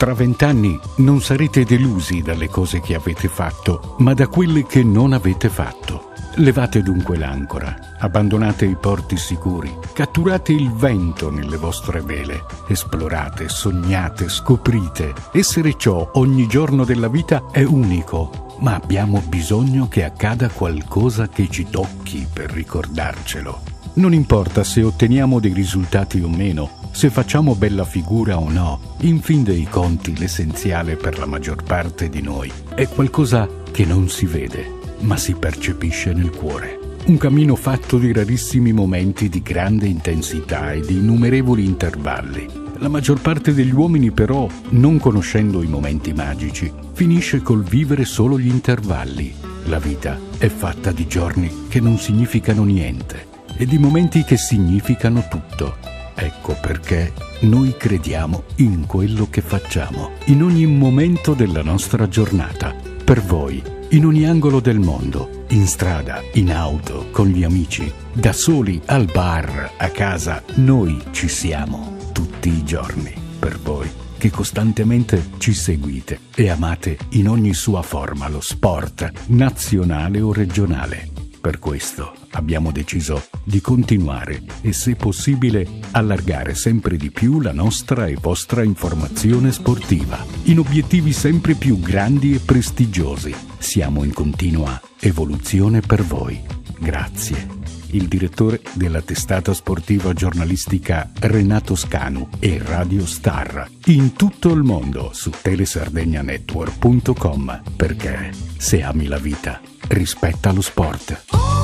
Tra 20 anni non sarete delusi dalle cose che avete fatto, ma da quelle che non avete fatto. Levate dunque l'ancora, abbandonate i porti sicuri, catturate il vento nelle vostre vele, esplorate, sognate, scoprite. Essere ciò ogni giorno della vita è unico, ma abbiamo bisogno che accada qualcosa che ci tocchi per ricordarcelo. Non importa se otteniamo dei risultati o meno, se facciamo bella figura o no, in fin dei conti l'essenziale per la maggior parte di noi è qualcosa che non si vede, ma si percepisce nel cuore. Un cammino fatto di rarissimi momenti di grande intensità e di innumerevoli intervalli. La maggior parte degli uomini però, non conoscendo i momenti magici, finisce col vivere solo gli intervalli. La vita è fatta di giorni che non significano niente e di momenti che significano tutto. Ecco perché noi crediamo in quello che facciamo, in ogni momento della nostra giornata, per voi, in ogni angolo del mondo, in strada, in auto, con gli amici, da soli, al bar, a casa, noi ci siamo tutti i giorni, per voi che costantemente ci seguite e amate in ogni sua forma lo sport, nazionale o regionale. Per questo abbiamo deciso di continuare e, se possibile, allargare sempre di più la nostra e vostra informazione sportiva, in obiettivi sempre più grandi e prestigiosi. Siamo in continua evoluzione per voi. Grazie. Il direttore della testata sportiva giornalistica Renato Scanu e Radio Star, in tutto il mondo su telesardegna.network.com, perché se ami la vita, rispetta lo sport.